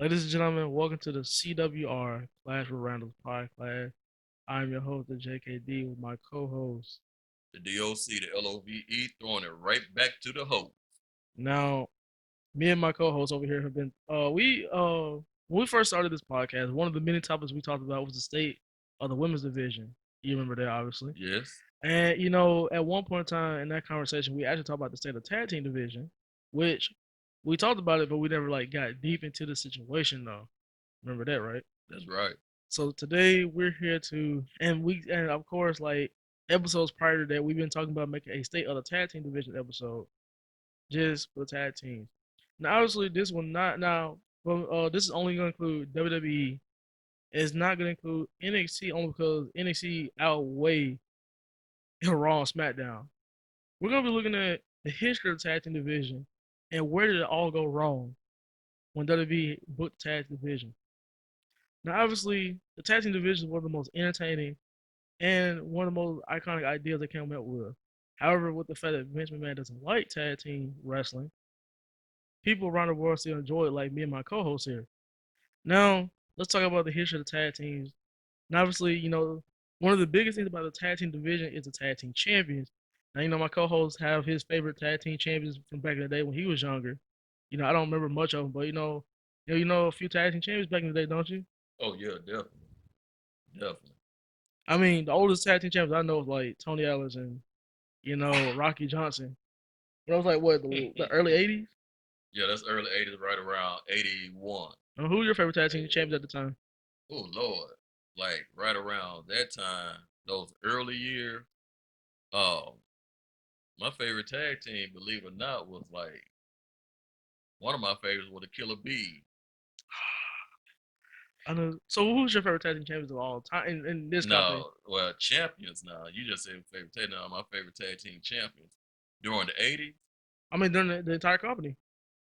Ladies and gentlemen, welcome to the CWR Clash with Randall's podcast. I'm your host, the JKD, with my co-host. The DOC, the LOVE, throwing it right back to the hoe. Now, me and my co-host over here have been when we first started this podcast, one of the many topics we talked about was the state of the women's division. You remember that, obviously. Yes. And at one point in time in that conversation, we actually talked about the state of tag team division, which we talked about it, but we never like got deep into the situation though. Remember that, right? That's right. So today we're here and of course like episodes prior to that we've been talking about making a state of the tag team division episode just for the tag teams. Now obviously this one not now well, this is only gonna include WWE. It's not gonna include NXT only because NXT outweigh Raw and SmackDown. We're gonna be looking at the history of the tag team division and where did it all go wrong when WWE booked the tag division. Now obviously the tag team division is one of the most entertaining and one of the most iconic ideas they came up with. However, with the fact that Vince McMahon doesn't like tag team wrestling, people around the world still enjoy it, like me and my co-host here. Now, let's talk about the history of the tag teams. And obviously, one of the biggest things about the tag team division is the tag team champions. Now, my co-hosts have his favorite tag team champions from back in the day when he was younger. I don't remember much of them, but a few tag team champions back in the day, don't you? Oh yeah, definitely. Definitely. I mean, the oldest tag team champions I know is like Tony Ellis and Rocky Johnson. It was like what the early '80s. Yeah, that's early 80s, right around 81. Who was your favorite tag team 81. champions at the time? Oh Lord. Like right around that time, those early years, um, my favorite tag team, believe it or not, was like one of my favorites was the Killer Bee. I know. So who's your favorite tag team champions of all time in this company? No, well, champions now. You just said favorite tag. Now my favorite tag team champions during the 80s. I mean, during the entire company.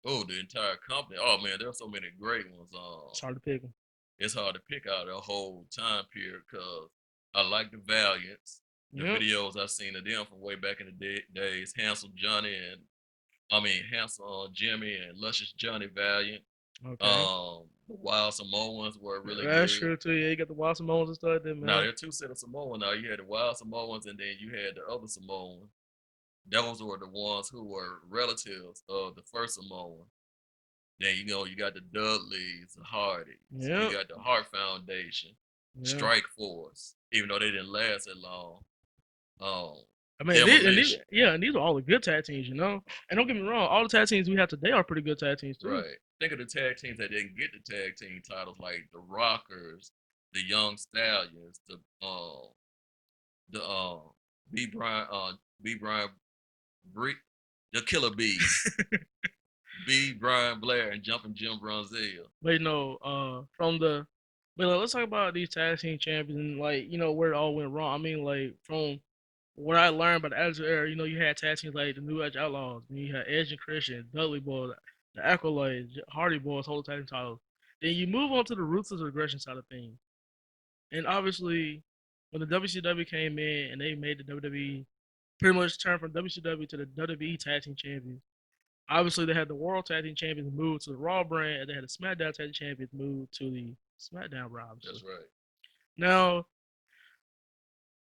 Oh, the entire company. Oh man, there's so many great ones. It's hard to pick them. It's hard to pick out a whole time period because I like the Valiants, the Yep. videos I've seen of them from way back in the days. Handsome Johnny and Handsome Jimmy and Luscious Johnny Valiant. Okay. The Wild Samoans were really That's good. true too. Yeah, you got the Wild Samoans and stuff there, Now man. there are two set of Samoans. Now you had the Wild Samoans and then you had the other Samoans. Those were the ones who were relatives of the first Samoan. Then you got the Dudleys, the Hardys. You Yep. got the Hart Foundation, Yeah. Strike Force. Even though they didn't last that long, um, I mean, Demolition. and these are all the good tag teams, And don't get me wrong, all the tag teams we have today are pretty good tag teams too. Right. Think of the tag teams that didn't get the tag team titles, like the Rockers, the Young Stallions, the B Brian B Brian Brick, the Killer Bees, B Brian Blair, and Jumping Jim Bronzell. But let's talk about these tag team champions and like where it all went wrong. I mean, like from what I learned about the Attitude Era, you had tag teams like the New Age Outlaws, and you had Edge and Christian, Dudley Boys, the Acolytes, Hardy Boys, hold the tag team titles. Then you move on to the Ruthless Aggression side of things, and obviously when the WCW came in and they made the WWE pretty much turn from WCW to the WWE Tag Team Champions. Obviously, they had the World Tag Team Champions move to the Raw brand, and they had the SmackDown Tag Team Champions move to the SmackDown brand. Obviously. That's right. Now,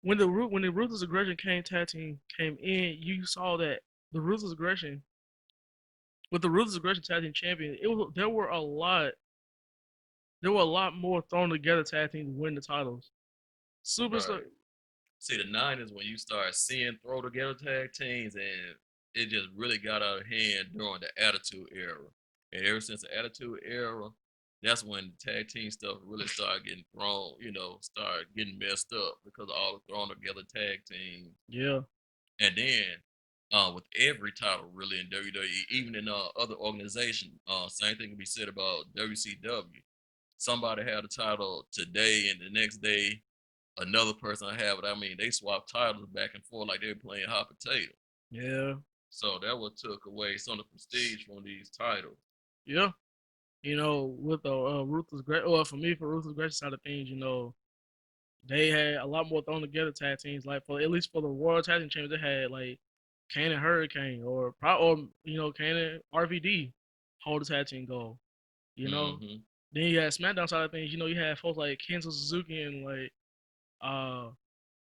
when the Ruthless Aggression tag team came in, you saw that the Ruthless Aggression with the Ruthless Aggression Tag Team Champion, there were a lot more thrown together tag teams to win the titles. Superstar, Right. See, the '90s when you start seeing throw together tag teams, and it just really got out of hand during the Attitude Era. And ever since the Attitude Era, that's when the tag team stuff really started getting thrown. Started getting messed up because of all the thrown together tag teams. yeah, And then with every title really in WWE, even in other organizations, same thing can be said about WCW. Somebody had a title today, and the next day another person have it. I mean, they swap titles back and forth like they were playing hot potato. yeah, So that what took away some of the prestige from these titles. yeah. With the Ruthless Great, well, for me, for Ruthless Aggression side of things, they had a lot more thrown together tag teams. Like for at least for the World Tag Team Champions, they had like Kane and Hurricane, or Kane and RVD hold the tag team goal. You know, Mm-hmm. Then you had SmackDown side of things. You know, you had folks like Kenzo Suzuki and like uh,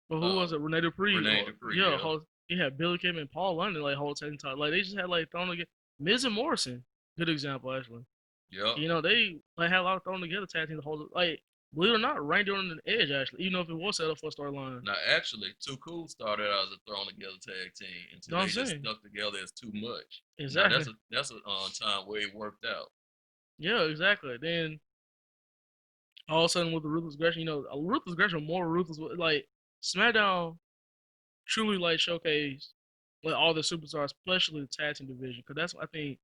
but who was Uh, it? Renee Dupree. Renee Dupree, Yeah, yeah, you had Billy Kim and Paul London like whole tag title. Like they just had like thrown together. Miz and Morrison, good example actually. yep. You know, they like had a lot of thrown together tag teams to hold it. Like, believe it or not, Randy Orton and Edge actually, even though if it was set up for a storyline. Now, actually, Too Cool started out as a thrown together tag team You know until what I'm they just saying? stuck together as too much. Now Exactly. that's a time where it worked out. Yeah, exactly. Then all of a sudden with the ruthless aggression, you know, ruthless aggression more ruthless. Like SmackDown truly like showcased like all the superstars, especially the tag team division, because that's what I think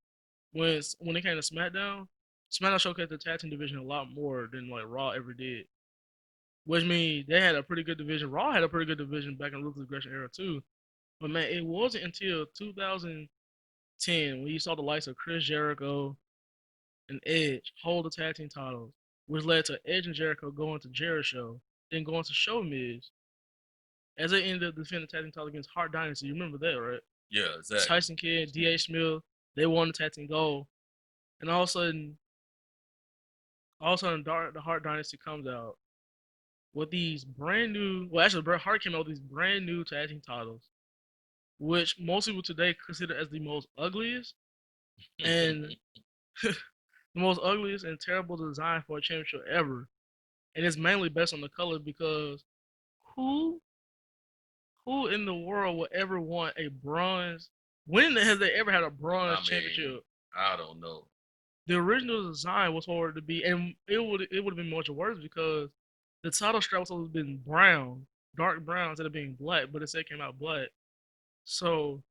when it came to SmackDown, SmackDown showcased the tag team division a lot more than like Raw ever did. Which means they had a pretty good division. Raw had a pretty good division back in the ruthless aggression era too. But man, it wasn't until 2010 when you saw the likes of Chris Jericho and Edge hold the tag team titles, which led to Edge and Jericho going to Jericho, then going to Show Miz, as they ended up defending the tag team title against Hart Dynasty. You remember that, right? Yeah, exactly. Tyson Kidd, D.A. Smith, they won the tag team gold, and all of a sudden, the Hart Dynasty comes out with these brand new. Well, actually, Bret Hart came out with these brand new tag team titles, which most people today consider as the most ugliest and the most ugliest and terrible design for a championship ever. And it's mainly based on the color because who who in the world would ever want a bronze? When has they ever had a bronze I mean, championship? I don't know. The original design was for it to be, and it would have been much worse because the title strap was supposed to have been brown, dark brown instead of being black, but instead came out black. So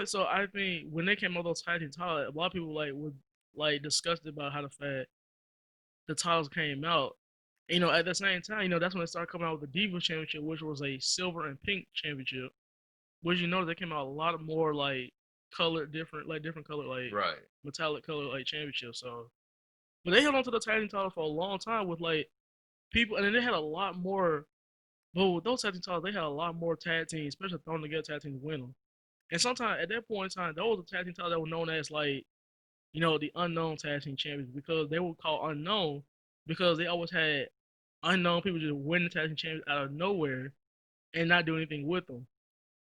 so I think when they came out with those tag team titles, a lot of people like were like disgusted about how the fact the titles came out. And, you know, at the same time, you know, that's when they started coming out with the Diva Championship, which was a silver and pink championship. Which you know they came out a lot of more like colored different color like Right. metallic color like championships. So but they held on to the tag team title for a long time with like people, and then they had a lot more. But with those tag team titles, they had a lot more tag teams, especially thrown together tag teams, win them. And sometimes at that point in time, those were the tag team titles that were known as like you know the unknown tag team champions because they were called unknown because they always had unknown people just win the tag team champions out of nowhere and not do anything with them.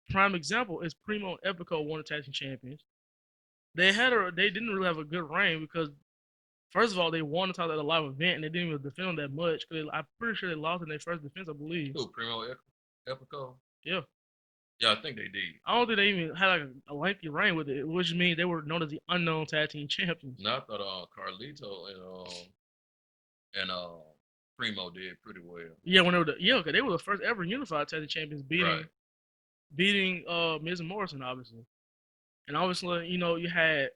Prime example is Primo and Epico won the tag team champions. They didn't really have a good reign because first of all they won the title at a live event and they didn't even defend them that much because I'm pretty sure they lost in their first defense, I believe. Who, Epico? Yeah, Yeah, I think they did. I don't think they even had like a lengthy reign with it, which means they were known as the unknown tag team champions. Now I thought Carlito and Primo did pretty well. Yeah, when they were okay, they were the first ever unified tag team champions, Right. beating Miz and Morrison, obviously. And obviously, you know, you had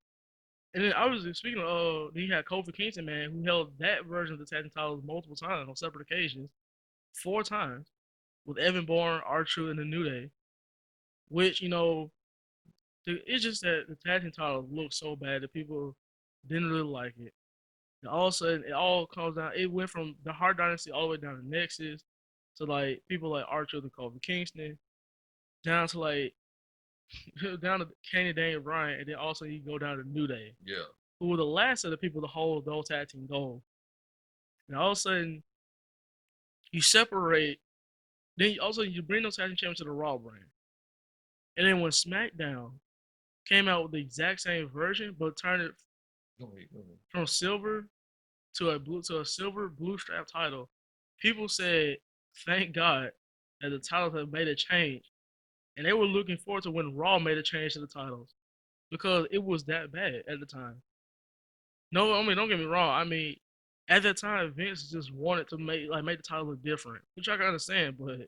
and then obviously speaking of then you had Kofi Kingston, man, who held that version of the tag team titles multiple times on separate occasions, four times, with Evan Bourne, R-Truth, and the New Day. Which, you know, it's just that the tag team titles looked so bad that people didn't really like it. And all of a sudden it all comes down it went from the Hard Dynasty all the way down to Nexus to like people like R-Truth and Kofi Kingston, down to like down to Kenny Daniel Bryan, and then also you go down to New Day, Yeah. who were the last of the people to hold those tag team gold. And all of a sudden, you separate. Then you bring those tag team champions to the Raw brand. And then when SmackDown came out with the exact same version, but turned it Go ahead, go ahead. from silver to a silver blue strap title, people said, "Thank God that the titles have made a change." And they were looking forward to when Raw made a change to the titles because it was that bad at the time. No, I mean don't get me wrong. I mean at that time Vince just wanted to make the title look different, which I can understand, but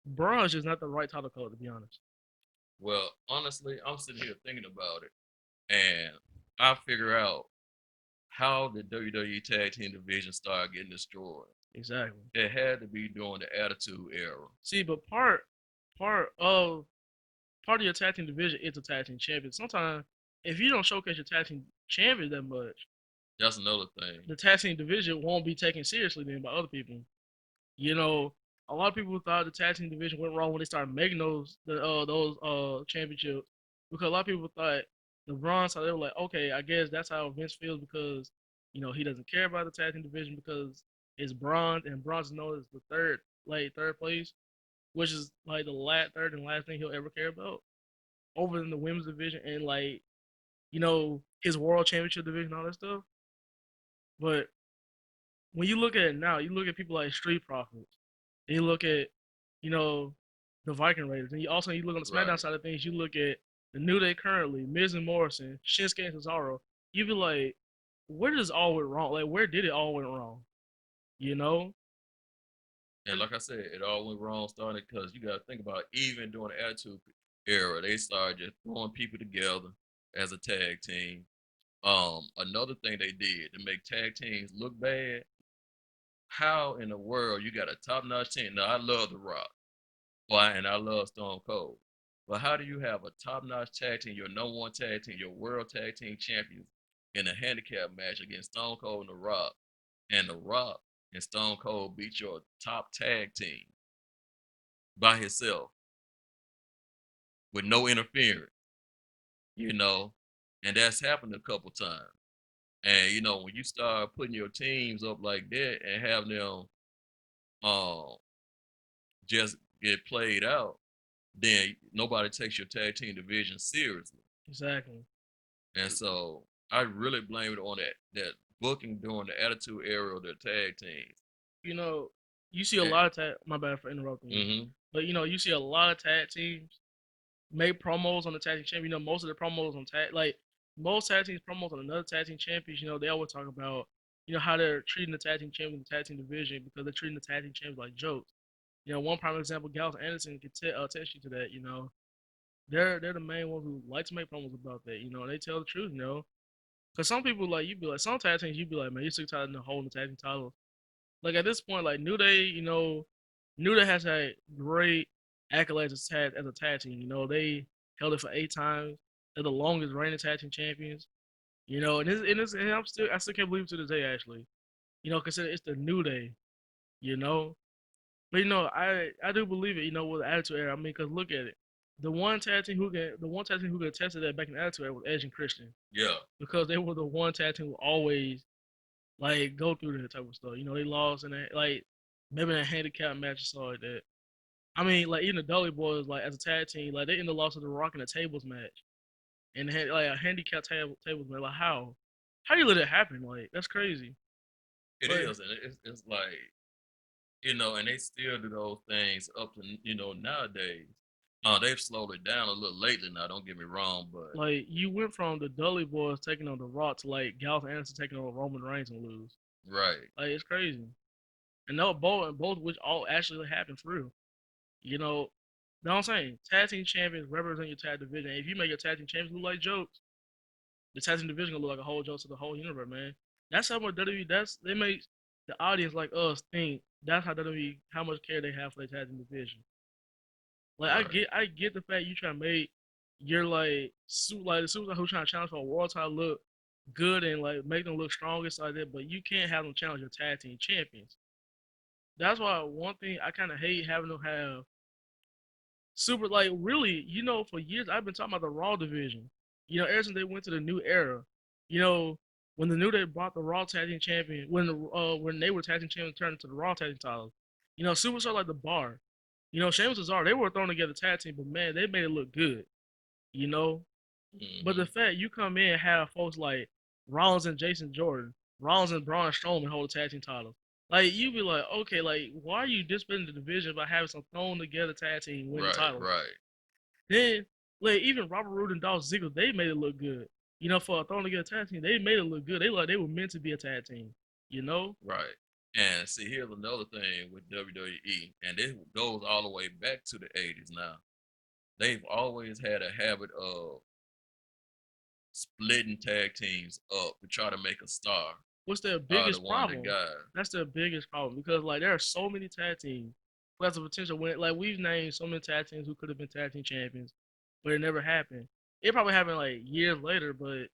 bronze is not the right title color to be honest. Well, honestly, I'm sitting here thinking about it, and I figure out how the WWE Tag Team Division started getting destroyed. Exactly. It had to be during the Attitude Era. See, but part of part of your tag team division is the tag team champion. Sometimes if you don't showcase your tag team champion that much, That's another thing. the tag team division won't be taken seriously then by other people. You know, a lot of people thought the tag team division went wrong when they started making those championships because a lot of people thought the bronze. So they were like, okay, I guess that's how Vince feels because He doesn't care about the tag team division because it's bronze, and bronze is known as the third place, which is like the last third and last thing he'll ever care about over in the women's division and like his world championship division, all that stuff. But when you look at it now, you look at people like Street Profits, and you look at you know the Viking Raiders, and you look on the SmackDown Right. side of things, you look at the New Day currently, Miz and Morrison, Shinsuke and Cesaro. You be like, where does all went wrong? Like, where did it all went wrong? You know? And like I said, it all went wrong starting because you got to think about even during the Attitude Era, they started just throwing people together as a tag team. Another thing they did to make tag teams look bad. How in the world you got a top notch team? Now I love The Rock, and I love Stone Cold, but how do you have a top notch tag team, your number one tag team, your world tag team champions, in a handicap match against Stone Cold and The Rock and Stone Cold beat your top tag team by himself with no interference, you know, and that's happened a couple times. And when you start putting your teams up like that and have them um just get played out, then nobody takes your tag team division seriously. Exactly. And so I really blame it on that booking during the Attitude Era of the tag teams. You know, you see a And, lot of tag. My bad for interrupting you, hmm but you see a lot of tag teams make promos on the tag team champion. Most of the promos on tag, like most tag teams promos on another tag team champions. They always talk about how they're treating the tag team champion, the tag team division, because they're treating the tag team champions like jokes. One prime example, Gallows and Anderson can attest you to that. They're the main ones who like to make promos about that. They tell the truth. Because some people like you be like some tag teams you be like, man, you're sick tired of holding the tag team title. Like at this point, like New Day, New Day has had great accolades as a tag team. They held it for 8 times. They're the longest reigning tag team champions. And I still can't believe it to this day actually. Because it's the New Day. You know, but I do believe it. With the Attitude Era. I mean, because look at it. The one tag team who could attest to that back in the Attitude Era was Edge and Christian, yeah, because they were the one tag team who always like go through that type of stuff. They lost in that like maybe in a handicap match or something like that. I mean, like even the Dudley Boys, like as a tag team, like they ended up lost to the Rock in a tables match, and they had like a handicap tables match. Like how you let it happen? Like that's crazy. it But is, and it's like and they still do those things up to nowadays. They've slowed it down a little lately now. Don't get me wrong, but like you went from the Dudley Boys taking on the Rock to like Gallows and Anderson taking on Roman Reigns and lose. right, Like it's crazy. And no, both which all actually happened for real. You know, know what I'm saying? Tag team champions represent your tag division. If you make your tag team champions look like jokes, the tag team division gonna look like a whole joke to the whole universe, man. That's how much WWE. They make the audience like us think. That's how WWE how much care they have for their tag team division. Like right, I get the fact you try to make your like the superstar who trying to challenge for a world title look good and like make them look strong and stuff like that, but you can't have them challenge your tag team champions. That's why one thing I kind of hate having them have super like really, for years I've been talking about the Raw division. Ever since they went to the new era, you know, when the New Day brought the Raw Tag Team Champion, when they were Tag Team Champions turned into the Raw Tag Team titles, superstar like the Bar, Sheamus and Cesaro, they were thrown together tag team, but man, they made it look good, you know. But the hmm fact you come in and have folks like Rollins and Jason Jordan, Rollins and Braun Strowman hold the tag team titles. Like you be like, okay, like why are you disbanding the division by having some thrown together tag team win the right, titles? right, Then like even Robert Roode and Dolph Ziggler, they made it look good. For a thrown together tag team, they made it look good. They were meant to be a tag team. You know, right. And see, here's another thing with WWE, and this goes all the way back to the '80s. Now they've always had a habit of splitting tag teams up to try to make a star what's their out of the biggest one of the problem? guys. That's their biggest problem because like there are so many tag teams who has the potential win. Like we've named so many tag teams who could have been tag team champions, but it never happened. It probably happened like years later, but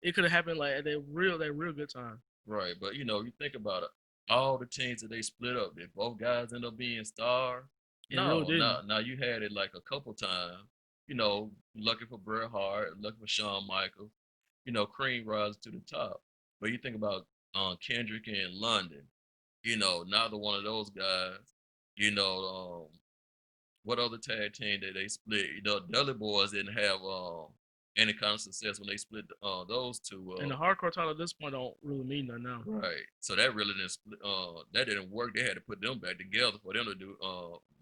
it could have happened like at that real good time. Right, but you think about it, all the teams that they split up, did both guys end up being stars? It really No, didn't. no. Now you had it like a couple times. Lucky for Bret Hart, lucky for Shawn Michaels. Cream rises to the top. But you think about Kendrick and London, neither one of those guys, you know, what other tag team that they split? Dudley Boys didn't have any kind of success when they split those two And the up. hardcore title at this point don't really mean nothing now. Right. So that really didn't split. That didn't work. They had to put them back together for them to do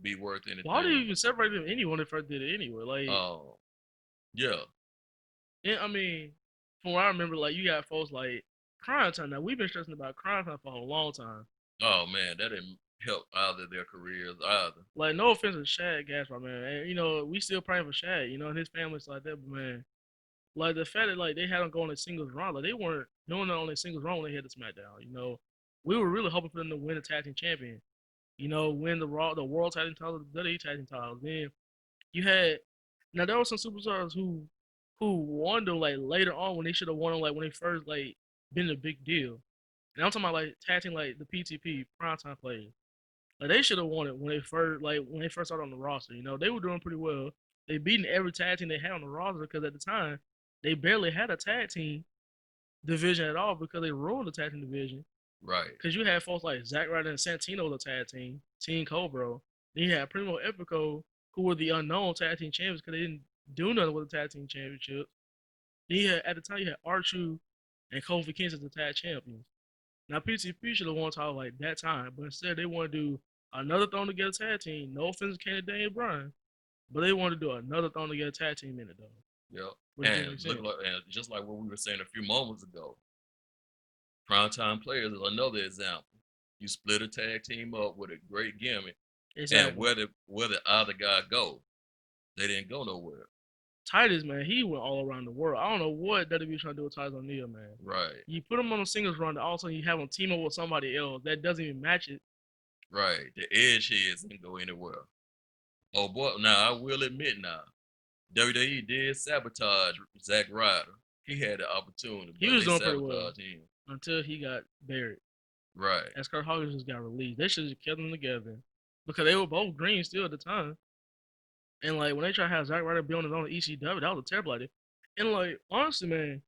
be worth Why do you anything. even separate them anyway when they first did it anyway? Like, Uh, yeah. I mean, from what I remember, like you got folks like Crime Time. Now we've been stressing about Crime Time for a long time. Oh man, that didn't help either their careers either. Like, no offense to Shad Gaspar, man. And, we still praying for Shad, and his family's like that, but man, like the fact that like they had them going to singles run, like they weren't doing it on their singles run when they hit the SmackDown. We were really hoping for them to win the tag team champion. Win the Raw, the World Tag Team title, the WWE Tag Team titles. Then you had now there were some superstars who won them like later on when they should have won them like when they first like been a big deal. And I'm talking about like tag team like the PTP primetime players. Like they should have won it when they first started on the roster. They were doing pretty well. They beating every tag team they had on the roster because at the time they barely had a tag team division at all because they ruined the tag team division. Right. Because you had folks like Zack Ryder and Santino the tag team, Team Cobra. Then you had Primo Epico, who were the unknown tag team champions because they didn't do nothing with the tag team championship. Then at the time you had R-Truth and Kofi Kingston as the tag champions. Now PTP should have won title like that time, but instead they want to do another thrown together tag team. No offense to Kenny Dane and Bryan, but they want to do another thrown together tag team in it though, Yep. which didn't And make look sense. like, and just like what we were saying a few moments ago, primetime players is another example. You split a tag team up with a great gimmick, and Exactly. where the other guy go, they didn't go nowhere. Titus, man, he went all around the world. I don't know what WWE trying to do with Titus O'Neil, man. Right. You put him on a singles run, and all of a sudden you have him team up with somebody else that doesn't even match it. Right. The edge heads didn't go anywhere. Oh boy, now I will admit now, WWE did sabotage Zack Ryder. He had the opportunity, He but was they doing pretty well sabotaged him. until he got buried. Right. As Kurt Hawkins just got released, they should have kept them together because they were both green still at the time. And like when they tried to have Zack Ryder be on his own ECW, that was a terrible idea. And like honestly, man,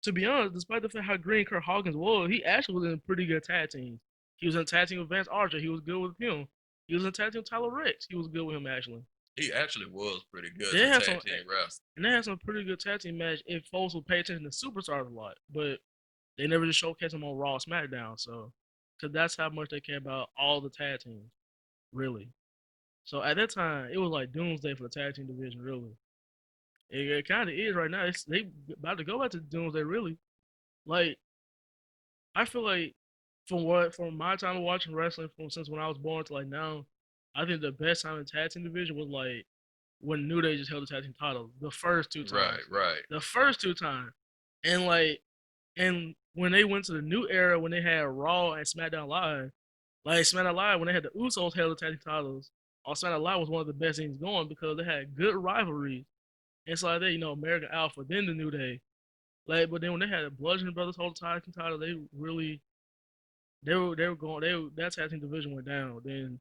to be honest, despite the fact how green Kurt Hawkins was, he actually was in a pretty good tag team. He was in a tag team with Vance Archer. He was good with him. He was in a tag team with Tyler Rex. He was good with him actually. He actually was pretty good as They a had some, tag team wrestler. and they had some pretty good tag team match if folks would pay attention to superstars a lot. But they never just showcased them on Raw, SmackDown. So, because that's how much they care about all the tag teams, really. So at that time, it was like doomsday for the tag team division, really. It kind of is right now. They about to go back to doomsday, really. Like I feel like from my time of watching wrestling from since when I was born to like now, I think the best time in the tag team division was like when New Day just held the tag team title the first two Right, times, right. the first two times, and like and when they went to the new era when they had Raw and SmackDown Live, like SmackDown Live when they had the Usos held the tag team titles on SmackDown Live was one of the best things going because they had good rivalries. And so like that, American Alpha, then the New Day. Like, but then when they had the Bludgeon Brothers hold the tag team title, they really they were going that tag team division went down. Then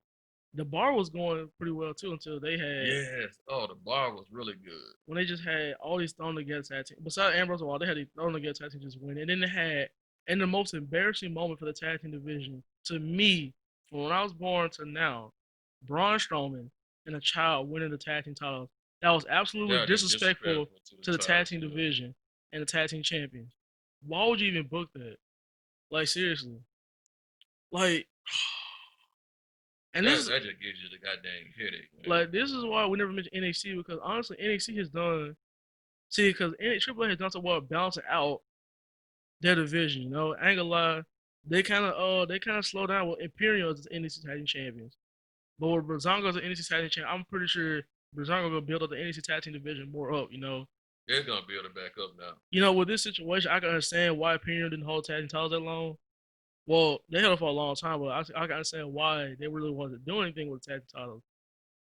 the bar was going pretty well too until they had Yes. Oh, the bar was really good. when they just had all these thrown together tag team. Besides Ambrose Wall, they had these thrown together tag team just win. And then they had and the most embarrassing moment for the tag team division to me from when I was born to now, Braun Strowman and a child winning the tag team titles. That was absolutely They're just disrespectful disrespectful to the to the tag titles. team Yeah. division and the tag team champions. Why would you even book that? Like seriously. Like and this That is that just gives you the goddamn headache, man. like this is why we never mention NXT because honestly NXT has done see because Triple A has done so well balancing out their division. I ain't gonna lie, they kind of slow down with Imperial as the NXT Tag Team champions, but with Brazongo as the NXT Tag Team champ, I'm pretty sure Brazongo gonna build up the NXT Tag Team division more up. They're gonna be able to back up now. With this situation, I can understand why Imperial didn't hold tag team titles that long. Well, they held it for a long time, but I can understand why they really wasn't doing anything with the tag team titles.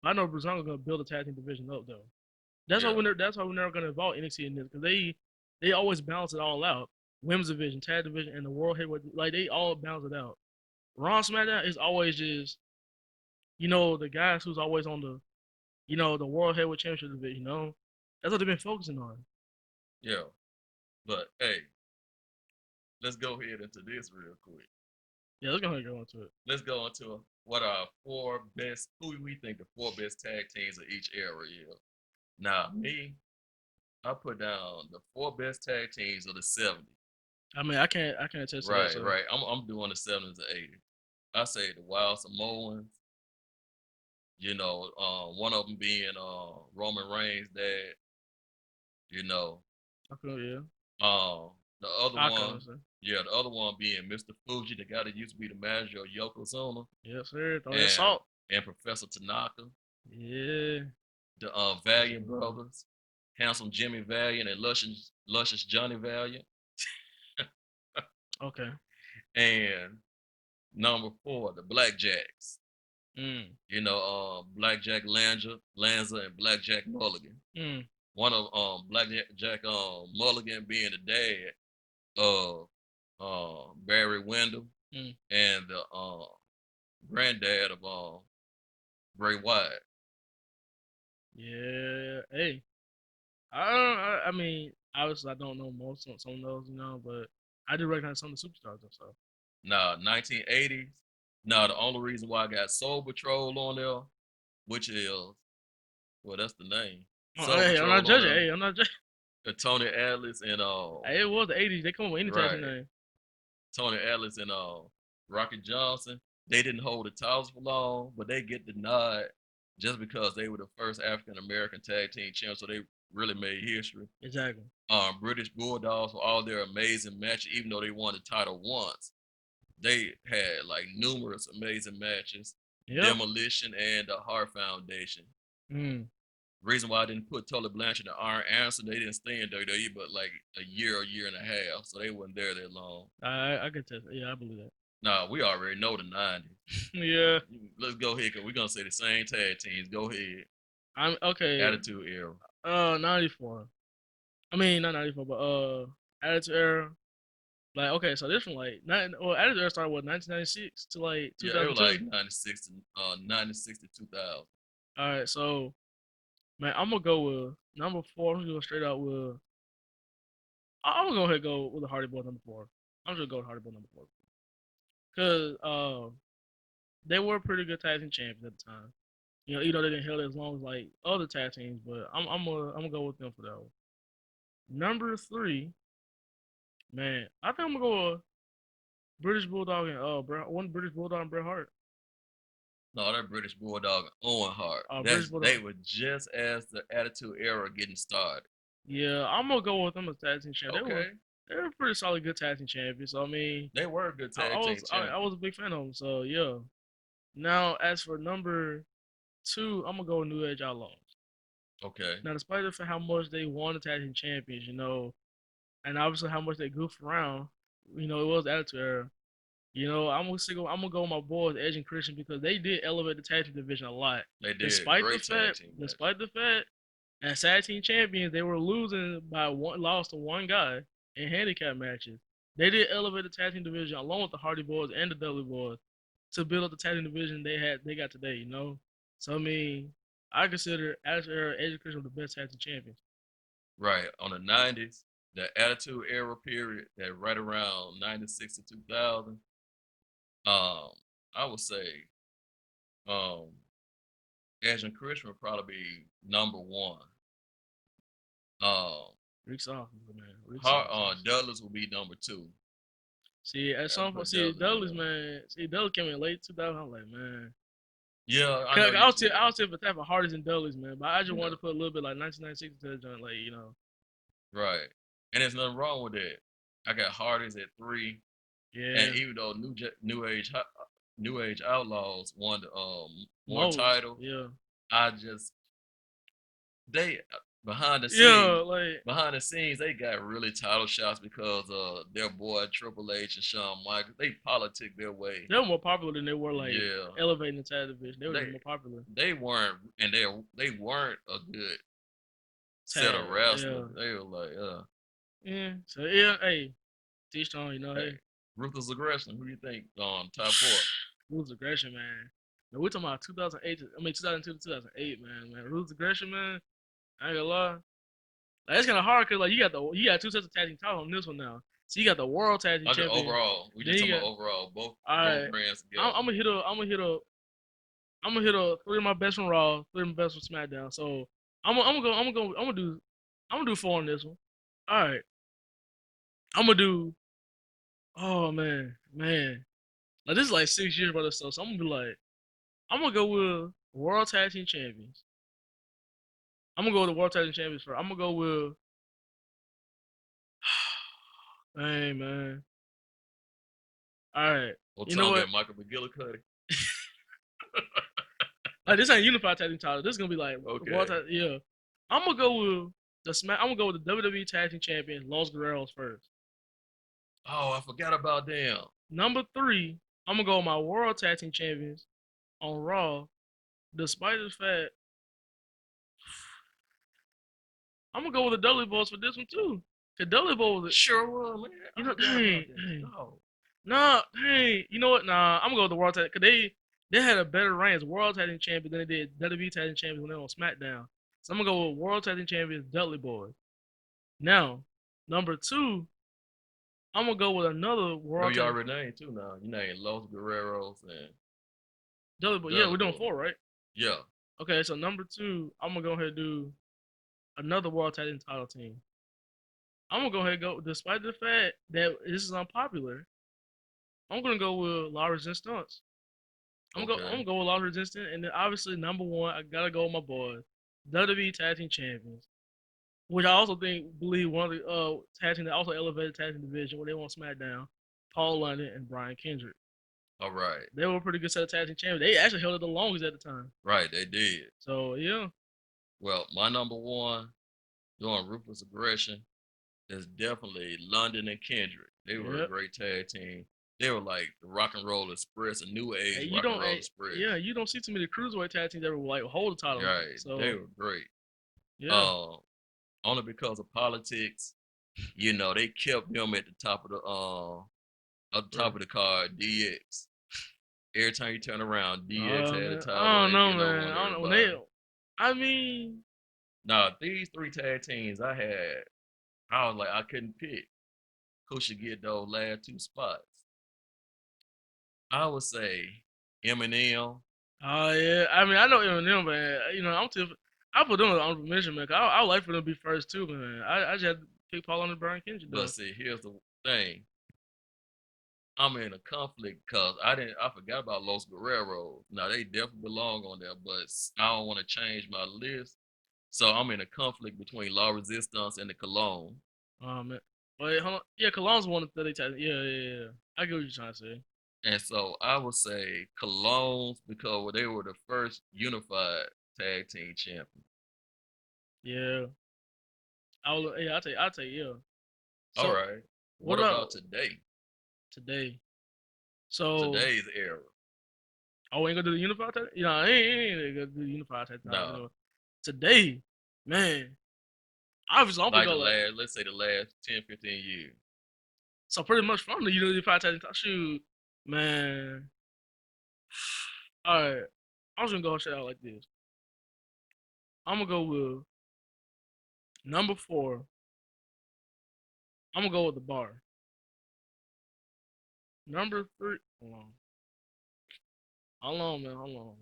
I know Brazongo gonna build a tag team division up though. Yeah. That's why we're never gonna involve NXT in this because they always balance it all out. Women's division, tag division, and the world heavyweight like they all balance it out. Raw and SmackDown is always just the guys who's always on the world heavyweight championship division. That's what they've been focusing on. Yeah. But hey, let's go ahead into this real quick. Yeah, let's go ahead and go into it. Let's go into what our four best, who we think the four best tag teams of each era is. Now, me, I put down the four best tag teams of the 70s. I mean, I can't attest to that. Right, So right. I'm doing the 70s and 80s. I say the Wild Samoans, one of them being Roman Reigns' dad, you know. I feel yeah. The other I can one, understand. yeah, the other one being Mr. Fuji, the guy that used to be the manager of Yokozuna, Yes, sir. Throw that and salt. Professor Tanaka, Yeah. the Valiant brothers, Handsome Jimmy Valiant and Luscious Johnny Valiant, Okay. and number four, the Blackjacks. Mm. Blackjack Lanza, and Blackjack Mulligan. Mm. One of Blackjack Mulligan being the dad of Barry Windham Mm. and the granddad of Bray Wyatt. Yeah. Hey. I don't. I mean, obviously, I don't know most of some of those, but I do recognize some of the superstars and stuff. Now, 1980s. Now, the only reason why I got Soul Patrol on there, which is, well, that's the name. Oh, Soul hey, I'm not Patrol on judging. there. Hey, I'm not judging. Tony Atlas and Hey, it was the '80s. They come up with any tag team right, name. Tony Atlas and Rocky Johnson. They didn't hold the titles for long, but they get the nod just because they were the first African American tag team champs, so they really made history. Exactly. British Bulldogs for all their amazing matches, even though they won the title once. They had like numerous amazing matches. Yep. Demolition and the Hart Foundation. Mm. Reason why I didn't put Tully Blanchard and Arn Anderson, they didn't stay in WWE but like a year and a half, so they wasn't there that long. I get that. Yeah, I believe that. Nah, we already know the 90s. Yeah. Let's go ahead because we're gonna say the same tag teams. Go ahead. I'm okay. Attitude Era. 94. I mean, not 94, but Attitude Era. Like, okay, so this one, like, Attitude Era started what 1996 to like Yeah, it was like 2002. 96 to 2000. All right, so man, I'm gonna go with number four. I'm gonna go straight out with. I'm gonna go ahead and go with the Hardy Boys number four. I'm just gonna go with Hardy Boys number four because they were pretty good tag team champions at the time. Even though they didn't hold it as long as like other tag teams, but I'm gonna go with them for that one. Number three, man, I think I'm gonna go with British Bulldog and one British Bulldog and Bret Hart. No, that British Bulldog and Owen Hart. British They Bulldog. were just as the Attitude Era getting started. Yeah, I'm gonna go with them as tag team champions. Okay, They were pretty solid good tag team champions. So I mean, they were good I, I tag team was I champions. was a big fan of them. So yeah. Now as for number two, I'm gonna go with New Age Outlaws. Okay, Now, despite the fact how much they won the tag team champions, and obviously how much they goofed around, it was Attitude Era. I'm gonna go with my boys Edge and Christian because they did elevate the tag team division a lot. they did Despite the great tag fact, team matches. despite the fact, as tag team champions, they were losing by one, lost to one guy in handicap matches. They did elevate the tag team division along with the Hardy Boys and the Dudley Boys to build up the tag team division they got today. So I mean, I consider Attitude Era, Edge and Christian the best tag team champions. Right on the 90s, the Attitude Era period, that right around 96 to 2000. Um, I would say um, Edge and Christian would probably be number one. Um, Rick's off, man. Rick's off. Douglas will be number two. See, at Gotta some point, put see Douglas in Dudley's there. man. See Dudley came in late 2000. I'm like, man. Yeah, I know 'Cause you. Yeah, I was tip for type of Hardys and Dudley's, man. But I just yeah, wanted to put a little bit like 1996 to the joint, right. And there's nothing wrong with that. I got Hardys at three, yeah, and even though New Age Outlaws won the more most, titles, yeah, I just they behind the yeah, scenes like they got really title shots because their boy Triple H and Shawn Michaels, they politic their way. they were more popular than they were like Yeah, elevating the tag division. They were just they more popular. they weren't, and they weren't a good set Tag, of yeah, wrestlers. They were like, yeah. So yeah, hey, teach on, hey, hey, ruthless aggression. Who do you think top four? rules aggression, man. Man, we're talking about 2008. I mean 2002 to 2008, man. Rules aggression, man. I ain't gonna lie. Like, it's kind of hard because like you got two sets of tag team titles on this one now. So you got the World Tag Team I just Champion. overall. We Then just you talking got about overall. all Both right. brands I'm, together. I'm gonna hit a. I'm gonna hit a. I'm gonna hit a three of my best from Raw, three of my best from SmackDown. So I'm gonna go. I'm gonna go. I'm gonna do four on this one. All right. I'm gonna do. Oh man. Like this is like 6 years worth of stuff. So I'm gonna be like, I'm gonna go with World Tag Team Champions. I'm gonna go with the World Tag Team Champions first. I'm gonna go with. Hey man. All right. You know Otunga what? and Michael McGillicuddy. Like this ain't unified tag team title. This is gonna be like World Okay. Tag. Yeah. I'm gonna go with I'm gonna go with the WWE Tag Team Champion Los Guerreros first. Oh, I forgot about them. Number three, I'm gonna go with my World Tag Team Champions on Raw. Despite the fact, I'm gonna go with the Dudley Boys for this one too. The Dudley Boys, Sure was, man. you I know, forgot about that. dang. No. Nah, hey, you know what? Nah, I'm gonna go with the World Tag because they had a better reign as World Tag Team Champions than they did WWE Tag Team Champions when they were on SmackDown. So I'm gonna go with World Tag Team Champions Dudley Boys. Now, number two, I'm gonna go with another No, World you Tag already named two now. You named Los Guerreros and Dudley Boy. Yeah, Dudley we're doing Boy. four, right? Yeah. Okay, so number two, I'm gonna go ahead and do another World Tag Team title team. I'm gonna go ahead and go, despite the fact that this is unpopular. I'm gonna go with La Resistance. I'm Okay. gonna go with La Resistance, and then obviously number one, I gotta go with my boys, WWE Tag Team Champions, which I also believe one of the tag team that also elevated tag team division when they won SmackDown, Paul London and Brian Kendrick. All right. They were a pretty good set of tag team champions. They actually held it the longest at the time. Right, they did. So yeah, Well, my number one doing ruthless aggression is definitely London and Kendrick. They were a yep. great tag team. They were like the Rock and Roll Express, a new Hey, age you Rock and don't, Roll hey, yeah, Express. you don't see too many cruiserweight tag teams that will like hold the title. Right, they So were great. yeah, Uh, Only because of politics, you know, they kept them at the top right. of the card. DX. Every time you turn around, DX had the Man, title. I don't They know, getting over man. on I don't know when they. everybody. I mean, Now these three tag teams I was like I couldn't pick who should get those last two spots. I would say Eminem. oh yeah. I mean, I know Eminem, man. You know, I put them on honorable mention, man. 'Cause I would like for them to be first too, man. I just had to pick Paul and Brian Kendrick But though. see, here's the thing. I'm in a conflict because I forgot about Los Guerreros. Now they definitely belong on there, but I don't want to change my list. So I'm in a conflict between La Resistance and the Cologne. Oh man. Wait, hold on. Yeah, Cologne's one of the tag. Yeah. I get what you're trying to say. And so I would say Colognes because they were the first unified tag team champion. Yeah. Yeah. I'll take. Yeah. All So right. what What about about today? today? So Today's era. oh, we ain't gonna do the unified tag. You know, I ain't gonna do the unified tag title. You No. know, today, man. Obviously, I'm gonna Like go the like last, let's say the last 10, 15 years. so. Pretty much from the unified tag title. Shoot, man. All right, I'm just gonna go shit out like this. I'm gonna go with number four. I'm gonna go with the bar. Number three. Hold on, man. Hold on.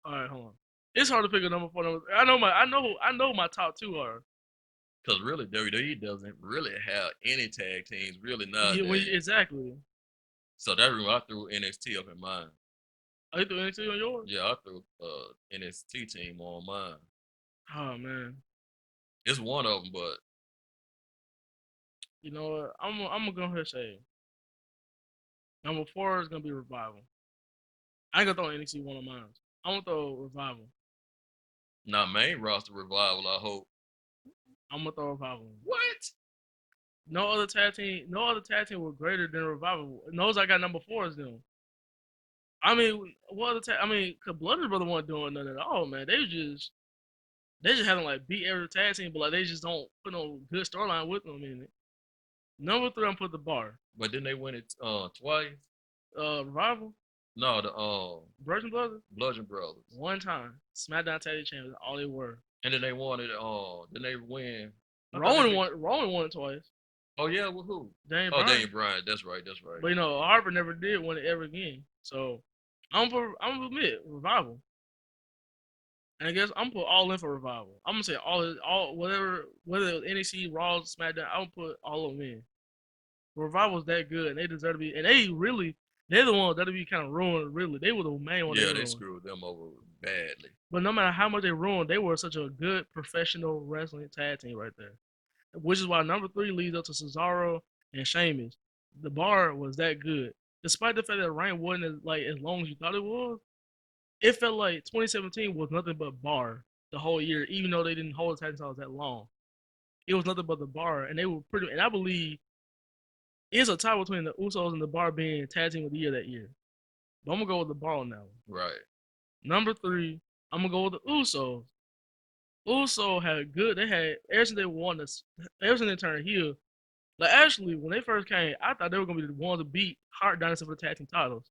All right, hold on. It's hard to pick a number four. I know my top two are. Because really, WWE doesn't really have any tag teams really Yeah, nowadays. exactly. So that reason I threw NXT up in mine. Are you doing anything on yours? Yeah, I threw NXT team on mine. Oh man. It's one of them, but You know what? I'm gonna go ahead and say number four is gonna be revival. I ain't gonna throw NXT one of mine. I'm gonna throw revival. not main roster revival, I hope. I'm gonna throw revival. What? No other tag team were greater than revival. And those I got number four is them. I mean, what other tag? I mean, cause Blooded Brother wasn't doing nothing at all, man. They just having like beat every tag team, but like they just don't put no good storyline with them in it. Number three, I'm put the bar. But then they win it twice. Revival, No, the Virgin Brothers, Bludgeon Brothers. one time. SmackDown Tag Team Champions, all they were. And then they won it. Then they win. I thought they beat. Rowan won it twice. Oh yeah, with who? Daniel Oh, Bryan. Daniel Bryan. That's right. That's right. But Harper never did win it ever again. So I'm gonna admit Revival. And I guess I'm gonna put all in for Revival. I'm gonna say all whatever whether it was NXT, Raw, SmackDown, I'm gonna put all of them in. Revival's that good and they deserve to be and they're the ones that'll be kind of ruined really. They were the main one they Yeah, they ruined. screwed them over badly. But no matter how much they ruined, they were such a good professional wrestling tag team right there. Which is why number three leads up to Cesaro and Sheamus. The bar was that good. Despite the fact that Reign wasn't as long as you thought it was, it felt like 2017 was nothing but bar the whole year, even though they didn't hold the tag titles that long. It was nothing but the bar, and they were pretty. And I believe it's a tie between the Usos and the bar being tag team of the year that year. But I'm gonna go with the bar on that one. Right. Number three, I'm gonna go with the Usos. Uso had good. They had ever since they won this, ever since they turned heel. Like actually, when they first came, I thought they were gonna be the ones to beat Hart Dynasty for the tag team titles,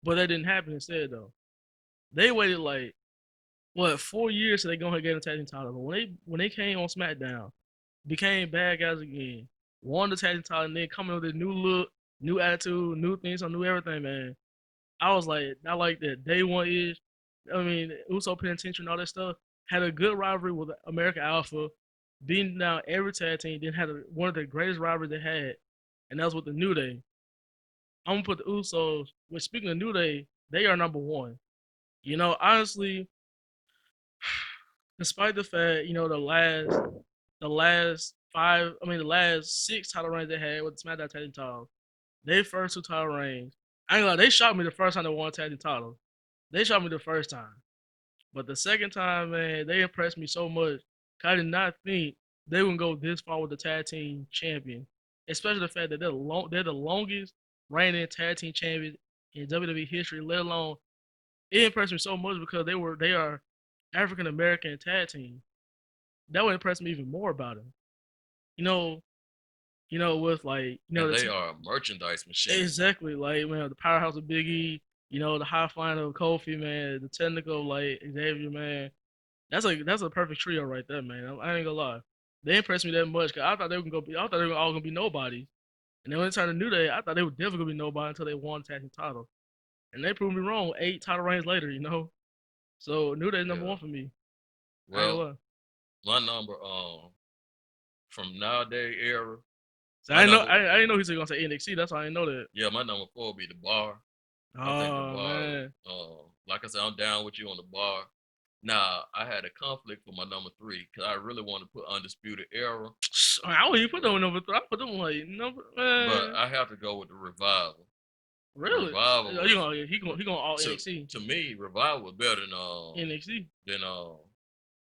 but that didn't happen. Instead, though, they waited like what 4 years so they go ahead and get the tag team title. But when they came on SmackDown, became bad guys again, won the tag team title, and then coming with a new look, new attitude, new things, on new everything, man. I was like, I like that day one is. I mean, Uso Penitentiary and all that stuff had a good rivalry with America Alpha, beating down every tag team. Then had one of the greatest rivalries they had, and that was with the New Day. I'm gonna put the Usos. Which speaking of New Day, they are number one. Honestly, despite the fact the last five, I mean the last six title reigns they had with the SmackDown tag team titles, their first two title reigns. I ain't gonna lie, they shocked me the first time they won tag team titles. They shocked me the first time. But the second time, man, they impressed me so much. I did not think they would go this far with the tag team champion, especially the fact that they're the longest reigning tag team champions in WWE history. Let alone it impressed me so much because they are African American tag team. That would impress me even more about them. You know, with And they are a merchandise machine. exactly like man, the powerhouse of Big E. The high flying of Kofi, man, the technical like Xavier, man. That's a perfect trio right there, man. I ain't gonna lie. They impressed me that much because I thought they were all gonna be nobodies. And then when it turned to New Day, I thought they were definitely gonna be nobody until they won the tag team title. And they proved me wrong 8 title reigns later. So New Day's number Yeah. one for me. I ain't gonna Well, lie. my number from nowadays era, So my I didn't know number I didn't know he was gonna say NXT. That's why I didn't know that. yeah, my number four would be the bar. I think the Oh bar. man. Like I said, I'm down with you on the bar. Now I had a conflict for my number three because I really want to put undisputed era, I wouldn't even put them on number three. I put them like number but man. I have to go with the revival. Really? Revival You was gonna he gonna all to NXT. to me revival was better NXT. than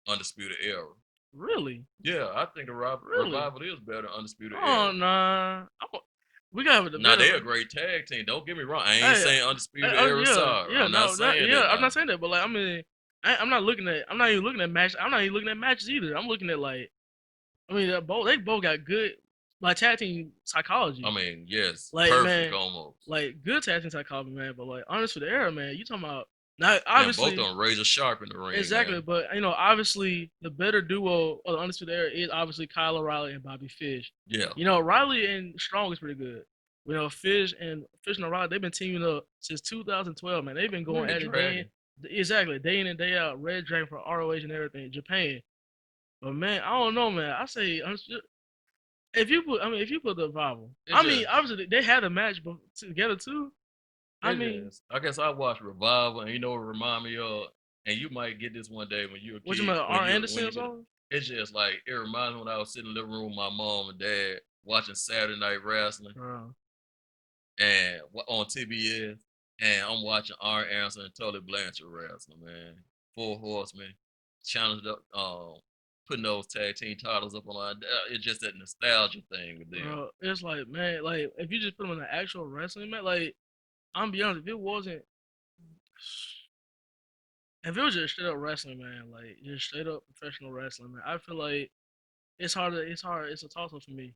undisputed era. Really? Yeah, I think the Really? revival is better than undisputed Oh era. nah. We gotta have a Now debate they over. a great tag team. Don't get me wrong. I ain't Hey, saying undisputed era yeah, sorry. yeah, I'm not no, that, saying yeah. that I'm now. not saying that, but like, I mean, I'm not even looking at match. I'm not even looking at matches either. I'm looking at I mean, they both got good, like tag team I psychology. mean, yes, Like, perfect man, almost. like good tag team psychology, man. But like, honest for the era, man, you talking about now? And both of Obviously, them razor sharp in the ring, exactly. man. But obviously, the better duo of the undisputed era is obviously Kyle O'Reilly and Bobby Fish. Yeah. Riley and Strong is pretty good. Fish and O'Reilly, they've been teaming up since 2012, man. They've been going Red at it day in, Dragon. exactly, day in and day out. Red Dragon for ROH and everything, Japan. But man, I don't know, man. I say if you put the Revival, It I mean, just obviously they had a match together too. I it mean, just I guess I watched Revival and you know what it remind me of, and you might get this one day when you're a what you kid mean, when R. when Anderson or you get something? it's just like it reminds me when I was sitting in the living room with my mom and dad watching Saturday Night Wrestling Bro. and on TBS, and I'm watching R. Anderson and Tully Blanchard wrestling, man. Four Horsemen challenged up, putting those tag team titles up on. It's just that nostalgia thing with them. Bro, it's like, man, like if you just put them in an actual wrestling match, like I'm be honest, if it was just straight up wrestling, man, like just straight up professional wrestling, man, I feel like it's a toss up for me.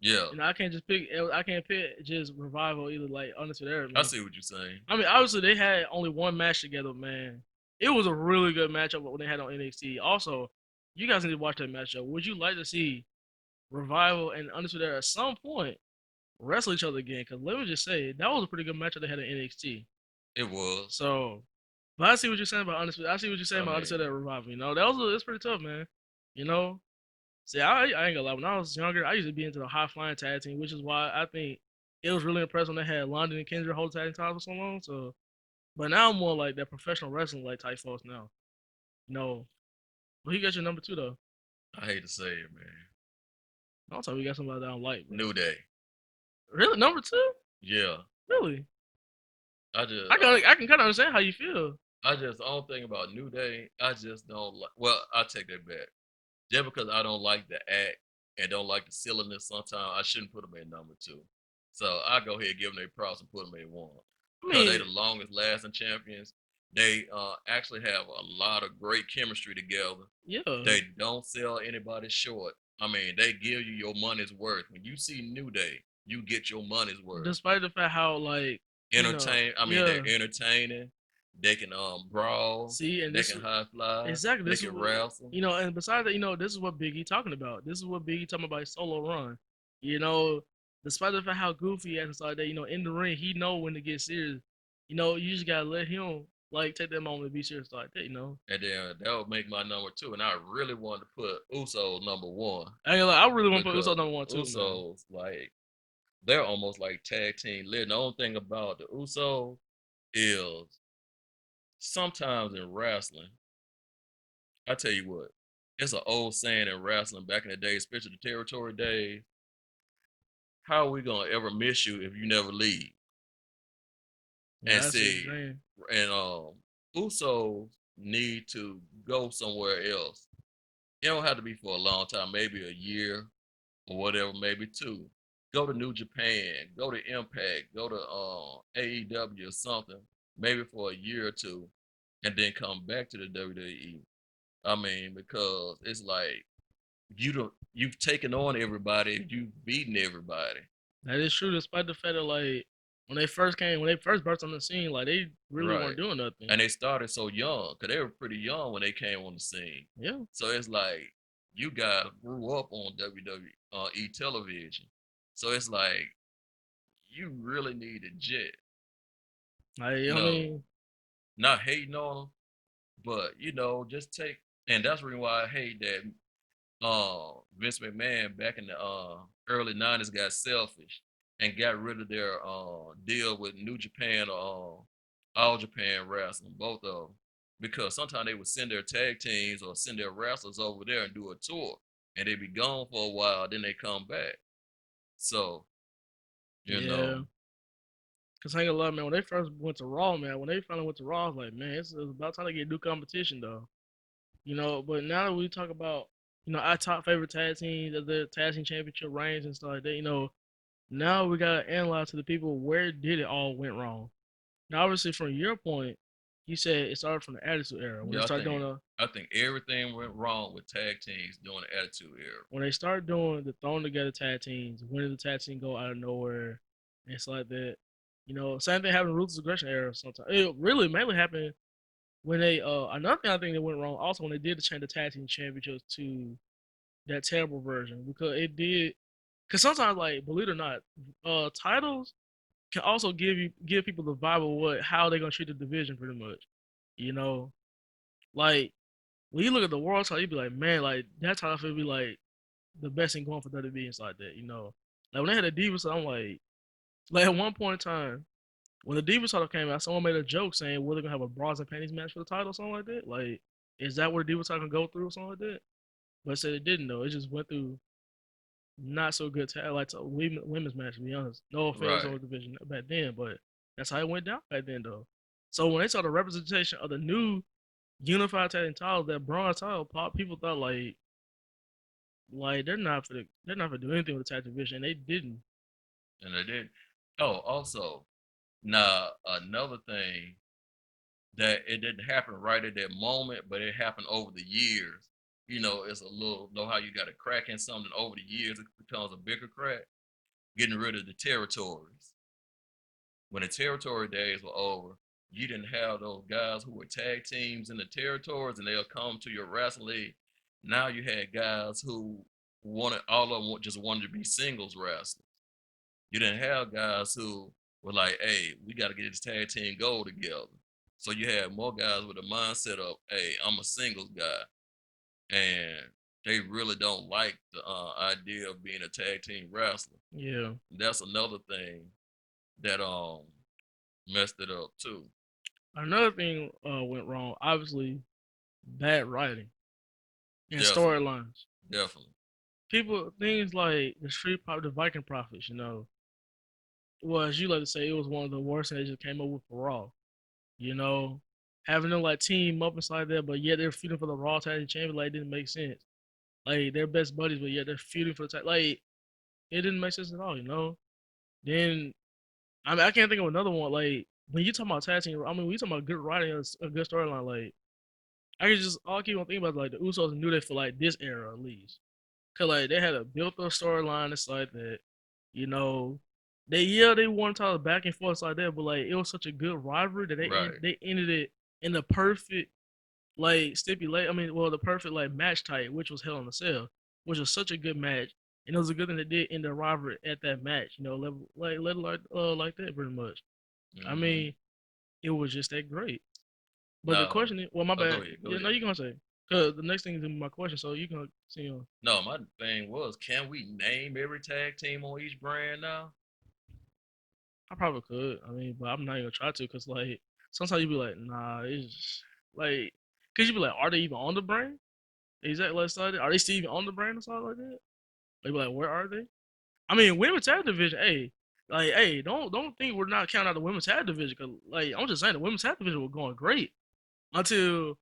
Yeah, I can't just pick, I can't pick just Revival either, like honest with Eric, I man. see what you're saying. I mean, obviously they had only one match together, man. It was a really good matchup when they had on NXT. Also, you guys need to watch that matchup. Would you like to see Revival and Undisputed Era at some point wrestle each other again. Because let me just say, that was a pretty good matchup they had in NXT. It was. So, but I see what you're saying about Undisputed. I see what you're saying I about Undisputed mean, Era Revival. That was it's pretty tough, man. You know, see, I ain't gonna lie. When I was younger, I used to be into the high flying tag team, which is why I think it was really impressive when they had London and Kendra hold tag team titles for so long. So, but now I'm more like that professional wrestling like type folks now. No, but he got your number two though. I hate to say it, man. I'll tell you, we got somebody that I don't like, bro. New Day. Really, number two? Yeah. Really? I just I can kind of understand how you feel. the only thing about New Day, I just don't like. Well, I take that back. Just because I don't like the act and don't like the silliness, sometimes I shouldn't put them in number two. So I go ahead and give them their props and put them in one I because they mean, the longest lasting champions. They actually have a lot of great chemistry together. yeah. They don't sell anybody short. I mean, they give you your money's worth. When you see New Day, you get your money's worth. Despite the fact how like I mean, yeah. they're entertaining. They can brawl. See, and They this can high fly. exactly They this is can what wrestle. and besides that, this is what Biggie talking about. This is what Biggie talking about his solo run. You know, despite the fact how goofy he acts and stuff like that, in the ring he know when to get serious. You just gotta let him like take that moment to be serious like that. And then that would make my number two. And I really wanted to put Usos number one I really want to put Uso because number one too, man. Usos, like, they're almost like tag team legend. The only thing about the Usos is sometimes in wrestling, I tell you what, it's an old saying in wrestling back in the day, especially the territory days. How are we gonna ever miss you if you never leave? Yeah, And that's his see, dream. and Usos need to go somewhere else. It don't have to be for a long time, maybe a year or whatever, maybe two. Go to New Japan, go to Impact, go to AEW or something, maybe for a year or two, and then come back to the WWE. I mean, because it's like you've taken on everybody, you've beaten everybody. That is true, despite the fact that like when they first burst on the scene, like they really Right. weren't doing nothing. And they started so young, because they were pretty young when they came on the scene. Yeah, So it's like you guys grew up on WWE television. So it's like you really need a jet. like I No, mean, not hating on them, but just take. And that's the reason why I hate that Vince McMahon back in the early '90s got selfish and got rid of their deal with New Japan or All Japan Wrestling, both of them, because sometimes they would send their tag teams or send their wrestlers over there and do a tour, and they'd be gone for a while, then they come back. So you yeah. know, Cause I ain't gonna lie, man. When they first went to Raw, man, when they finally went to Raw, I was like, man, it's about time to get new competition, though. But now that we talk about, our top favorite tag teams, the tag team championship reigns and stuff like that, now we gotta analyze to the people where did it all went wrong. Now, obviously, from your point, you said it started from the Attitude Era when they yeah, started doing I think everything went wrong with tag teams during the Attitude Era. the thrown together tag teams, winning the tag team go out of nowhere, and stuff like that. Same thing happened in Ruthless Aggression Era. Sometimes it really mainly happened when they another thing I think that went wrong also when they did change the tag team championships to that terrible version because it did because sometimes like believe it or not, titles can also give people the vibe of what how they're gonna treat the division pretty much. You know, like when you look at the world title, you be like, man, like that title would be like the best thing going for WWE and stuff like that. Like when they had the Divas, I'm like at one point in time when the Divas title came out, someone made a joke saying we're gonna have a bras and panties match for the title or something like that. Like, is that what the Divas title can go through or something like that? But it said it didn't though. It just went through not so good like women's match. To be honest, no offense Right. on the division back then, but that's how it went down back then though. So when they saw the representation of the new unified tag team titles, that bronze title pop, people thought like they're not for do anything with the tag division. And they didn't. And they did. Oh, also, now another thing that it didn't happen right at that moment, but it happened over the years. It's a little know how you got a crack in something over the years, it becomes a bigger crack. Getting rid of the territories. When the territory days were over, you didn't have those guys who were tag teams in the territories and they'll come to your wrestling league. Now you had guys who wanted all of them just wanted to be singles wrestlers. You didn't have guys who were like, "Hey, we got to get this tag team goal together." So you had more guys with a mindset of, "Hey, I'm a singles guy," and they really don't like the idea of being a tag team wrestler. Yeah. That's another thing that messed it up too. Another thing went wrong. Obviously, bad writing and Definitely, storylines. definitely, People, things like the the Viking Prophets. Well, as you like to say, it was one of the worst things they just came up with for Raw. You know, having them like team up inside there, but yet they're feuding for the Raw Tag Team Champion, like, didn't make sense. Like, they're best buddies, but yet they're feuding for the tag. Like, it didn't make sense at all. Then I mean, I can't think of another one. Like, when you talk about tag team, I mean, we talking about good writing, a good storyline. Like, I can just all I keep on thinking about is, like, the Usos knew that for like this era at least, cause like they had a built up storyline. It's like that, you know. They won titles back and forth like that, but like it was such a good rivalry that right, they ended it in the perfect like stipulate. I mean, well, the perfect like match type, which was Hell in a Cell, which was such a good match, and it was a good thing they did in the rivalry at that match. Level like that pretty much. I hmm mean, it was just that great. But the Now, question is, well, my oh, go bad. ahead, go Yeah, no, ahead. you gonna say, cause the next thing is gonna be my question, so you can see. No, my thing was, can we name every tag team on each brand now? I probably could. I mean, but I'm not even gonna try to, cause like sometimes you be like, nah, it's just, like, cause you be like, are they even on the brand? Exactly, like, are they still even on the brand or something like that? Like, be like, where are they? I mean, women's tag division, hey, like, hey, don't think we're not counting out the women's tag division, cause like I'm just saying the women's tag division was going great until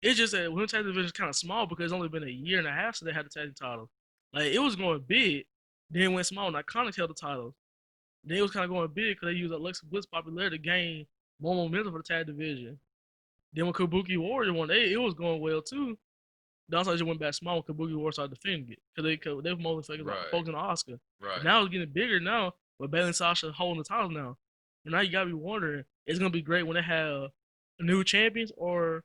it's just that women's tag division is kind of small because it's only been a year and a half since they had the tag title. Like, it was going big, then it went small, and Iconics held the titles. Then it was kind of going big because they used Alexa Bliss popularity to gain more momentum for the tag division. Then when Kabuki Warrior won, it was going well too. That's why just went back small when Kabuki Warrior started defending it because they were mostly Right, focusing on Oscar. But right. now it's getting bigger now with Bayley and Sasha holding the titles now. And now you gotta be wondering, it's gonna be great when they have new champions, or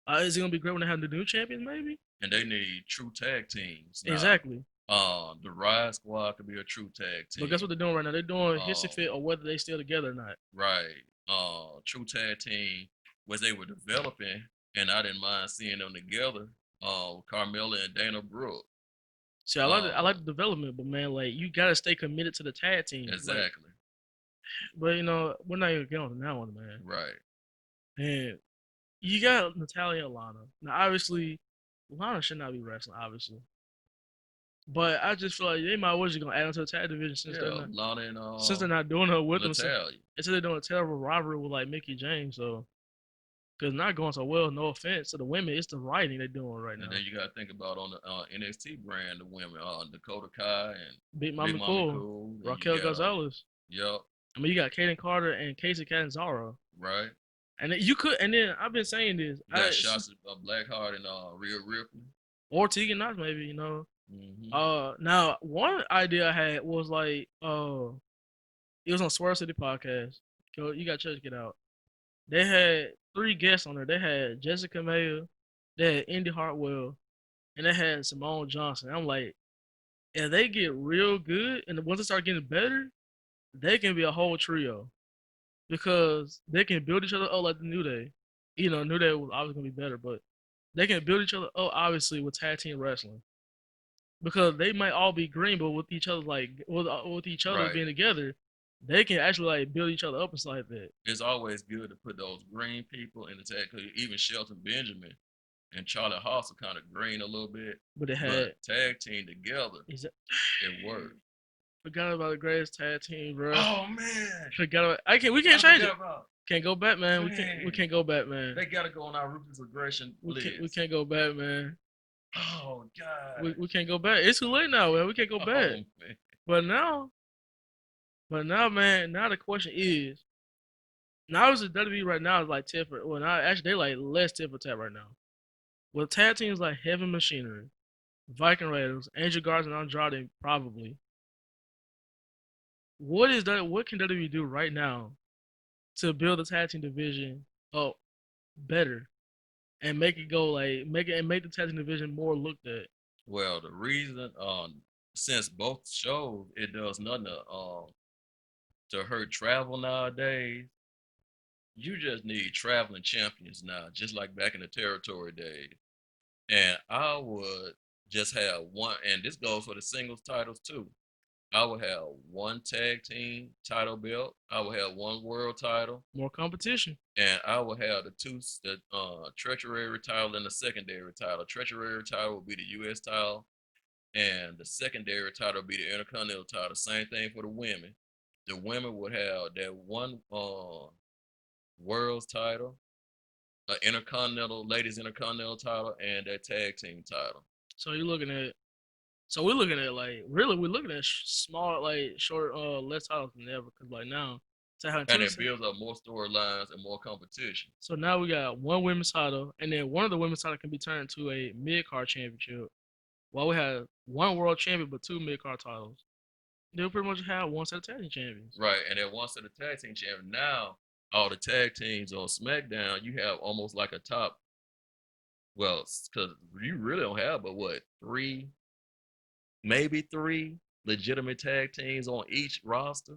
is it gonna be great when they have the new champions? Maybe. And they need true tag teams now. Exactly. The Riot Squad could be a true tag But guess what team. they're doing right now? They're doing Hissy Um, Fit or whether they still together or not. right. True tag team was they were developing, and I didn't mind seeing them together. Carmella and Dana Brooke. See, I like Um, the development, but man, like, you gotta stay committed to the tag team. Like, exactly. but we're not even getting on that one, man. Right. And you got Natalia and Lana. Now, obviously, Lana should not be wrestling, obviously. But I just feel like they might well just gonna add them to the tag division Yeah, Lana and since they're not doing her with them. Natalia. Instead they're doing a terrible rivalry with like Mickey James. So, because not going so well. No offense to the women, it's the writing they're doing right And now. then you got to think about on the NXT brand, the women, Dakota Kai and Big Big Mama Mama Cool, Cool. And you Raquel got, Gonzalez. yep, I mean, you got Kaden Carter and Casey Catanzaro. right. And then you could, and then I've been saying this, You got shots of Blackheart and Rhea Ripley. or Tegan Knox maybe. Hmm Now one idea I had was like, it was on Swerve City podcast. So you got to check it out. They had three guests on there. They had Jessica Mayer, they had Indy Hartwell, and they had Simone Johnson. I'm like, if they get real good, and once they start getting better, they can be a whole trio because they can build each other up like the New Day. New Day was obviously gonna be better, but they can build each other up obviously with tag team wrestling because they might all be green, but with each other with each other Right. being together, they can actually like build each other up and stuff like that. It's always good to put those green people in the tag. Cause even Shelton Benjamin and Charlie Haas are kind of green a little bit, But they but had tag team together, is it it worked. forgot about the greatest tag team, bro. Oh man, Forgot about I can't we can't I change it. forgot about Can't go back, man. We man. can't go back, man. They gotta go on our ruthless aggression We list. can't go back, man. Oh We gosh. can't go back. It's too late now, man. We can't go Oh back. man. But now, man, now the question is, now is the WWE right now is like tip for well, now actually they like less tip for tat right now. With tag teams like Heaven Machinery, Viking Raiders, Angel Guards, and Andrade probably. What is that? What can WWE do right now to build the tag team division up better and make it go like make it and make the tag team division more looked at? Well, the reason, since both shows, it does nothing to hurt travel nowadays. You just need traveling champions now, just like back in the territory days. And I would just have one, and this goes for the singles titles too. I would have one tag team title belt. I would have one world title, More competition. and I would have the treachery title and the secondary title. Treachery title would be the U.S. title, and the secondary title would be the Intercontinental title. Same thing for the women. The women would have that one world's title, intercontinental ladies intercontinental title, and that tag team title. So you're looking at. So we're looking at like really we're looking at small like short less titles than ever because like now to have And two. it builds up more storylines and more competition. So now we got one women's title, and then one of the women's title can be turned to a mid card championship. While we have one world champion but two mid card titles, they'll pretty much have one set of tag team champions. Right. And then once to the tag team champion, now all the tag teams on SmackDown, you have almost like a top, well, because you really don't have but what, three, maybe three legitimate tag teams on each roster?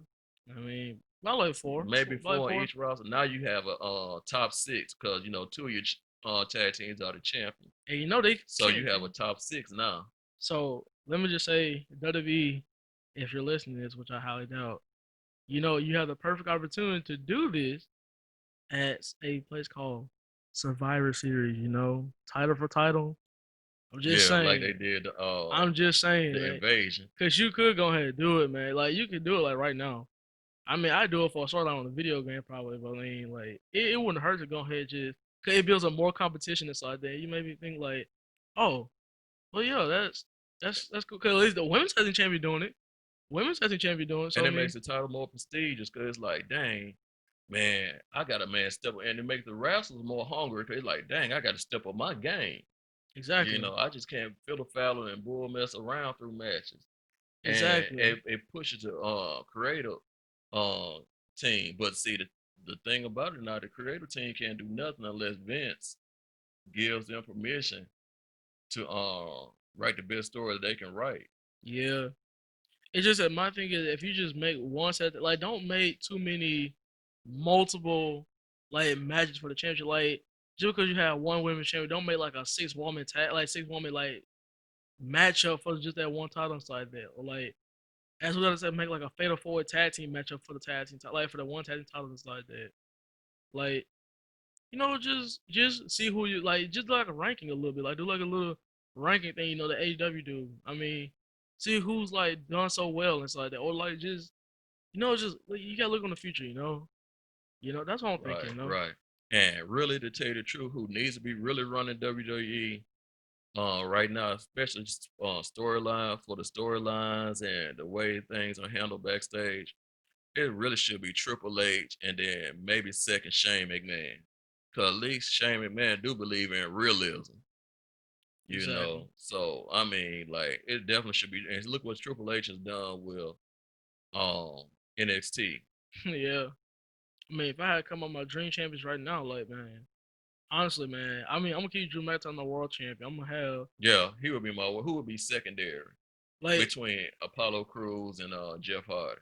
I mean, not like four, Maybe like four on four. each roster. Now you have a top six because, two of your tag teams are the champion. And you know they So you can't. have a top six now. So let me just say, WWE, if you're listening to this, which I highly doubt, you know you have the perfect opportunity to do this at a place called Survivor Series. You know, title for title. I'm just Yeah, like they saying. did I'm just saying, the like, invasion. cause you could go ahead and do it, man. Like you could do it like right now. I mean, I do it for a storyline on the video game probably, but I mean, like, it wouldn't hurt to go ahead and just, cause it builds up more competition inside there. You maybe think like, oh, well, yeah, that's cool. Cause at least the women's tag team champion doing it. Women's tag team champion doing it. So And I it makes mean, the title more prestigious because it's like, dang, man, I got a man step up. And it makes the wrestlers more hungry because it's like, dang, I got to step up my game. exactly, I just can't fiddle faddle and bull mess around through matches. And exactly. it pushes the creative uh, team. But see, the thing about it now, the creative team can't do nothing unless Vince gives them permission to write the best story that they can write. Yeah. It's just that my thing is if you just make one set, like don't make too many multiple like matches for the championship. Like just because you have one women's champion, don't make like a 6 woman tag, like 6 woman like matchup for just that one title inside there. Or like as well as make like a fatal forward tag team matchup for the tag team, like for the one tag team title inside there. Like just see who you like. Just like a ranking a little bit. Like do like a little ranking thing. You know the AEW do. I mean, see who's like done so well inside that, or like just just like, you gotta look on the future. That's what I'm thinking. Right, right. And really, to tell you the truth, who needs to be really running WWE right now, especially storyline for the storylines and the way things are handled backstage, it really should be Triple H and then maybe second Shane McMahon. Cause at least Shane McMahon do believe in realism, Exactly. So I mean, like it definitely should be. And look what Triple H has done with um NXT. Yeah. I mean, if I had to come on my dream champions right now, like man, honestly, man, I mean, I'm gonna keep Drew McIntyre the world champion. I'm gonna have Yeah, he would be my. Who would be secondary like, between Apollo Crews and Jeff Hardy?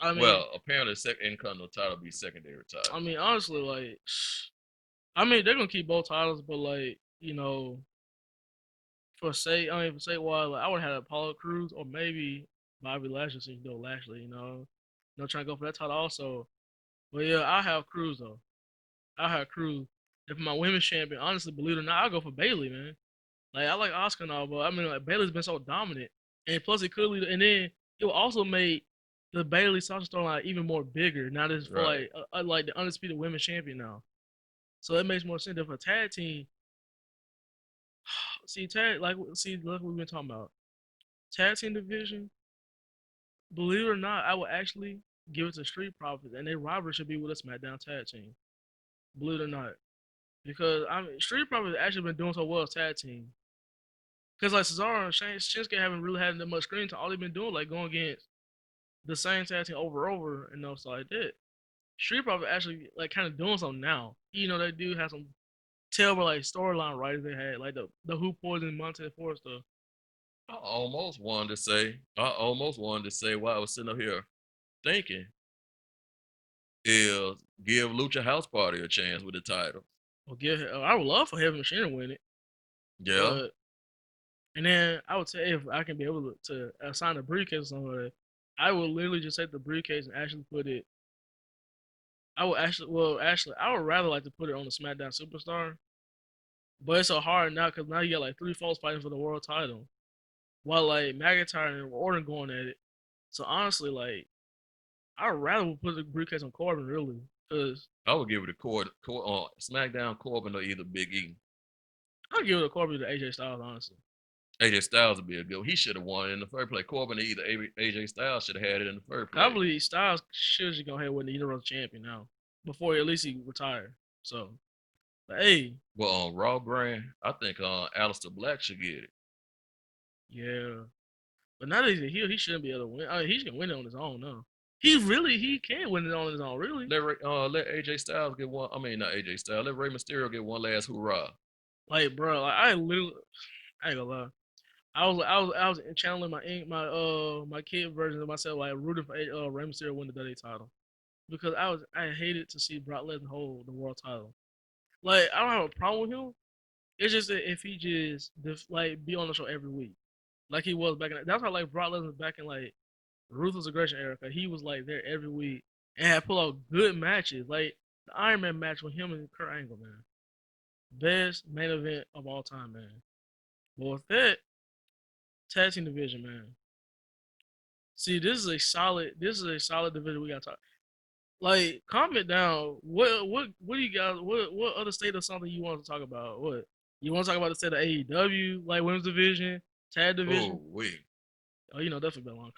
I mean, Well, apparently, second Intercontinental title be secondary title. I mean, honestly, like, I mean, they're gonna keep both titles, but like, for say why, like, I would have had Apollo Crews or maybe Bobby Lashley, since you know Lashley, trying to go for that title also. But yeah, I have Crews though. I have Crews. If my women's champion, honestly, believe it or not, I go for Bailey, man. Like I like Oscar now, but I mean, like Bailey's been so dominant, and plus it could lead, and then it will also make the Bailey Sasha storyline even more bigger. Now this is for Right. like the undisputed women's champion now, so it makes more sense if a tag team. Like what we've been talking about. Tag team division, believe it or not, I would actually give it to Street Profits, and their rivalry should be with a SmackDown tag team. Believe it or not, because I mean, Street Profits actually been doing so well as tag team. Because like Cesaro and Shinsuke haven't really had that much screen time. All they've been doing like going against the same tag team over and over and stuff like that. Street Profits actually like kind of doing something now. They do have some terrible like storyline writers they had, like the Who Poison Montez Ford stuff. I almost wanted to say while I was sitting up here thinking is give Lucha House Party a chance with the title. Well, I would love for Heavy Machine to win it, Yeah, but and then I would say if I can be able to assign a briefcase or something, I would literally just take the briefcase and actually put it. I would actually, well, actually, I would rather like to put it on the SmackDown Superstar, but it's so hard now because now you got like three folks fighting for the world title, while like McIntyre and Orton going at it. So honestly, like I'd rather put the briefcase on Corbin really, because I would give it a SmackDown Corbin or either Big E. I'll give it a Corbin to AJ Styles honestly. AJ Styles would be a good. He should have won it in the first place. Corbin or either AJ Styles should have had it in the first I place. believe Styles should just go ahead with the Universal Champion now before at least he retire. So, but hey, Well, on Raw brand, I think Aleister Black should get it. yeah. But now that he's a heel, he shouldn't be able to win. I mean, he can win it on his own now. He can win it on his own, really. Let AJ Styles get one. I mean, not AJ Styles. Let Rey Mysterio get one last hoorah. Like, bro, like I literally, I ain't gonna lie. I was channeling my kid version of myself, like rooting for Rey Mysterio to win the WWE title because I hated to see Brock Lesnar hold the world title. Like, I don't have a problem with him. It's just that if he just like be on the show every week, like he was back in. That's how like Brock Lesnar back in like Ruthless Aggression era. Cause he was like there every week and had pull out good matches. Like the Iron Man match with him and Kurt Angle, man, best main event of all time, man. But with that tag team division, man. See, this is a solid division we got to talk. Like, comment down. What do you guys? What other state or something you want to talk about? What you want to talk about? The state of AEW, like women's division, tag division. Oh, we. Oh, definitely been long.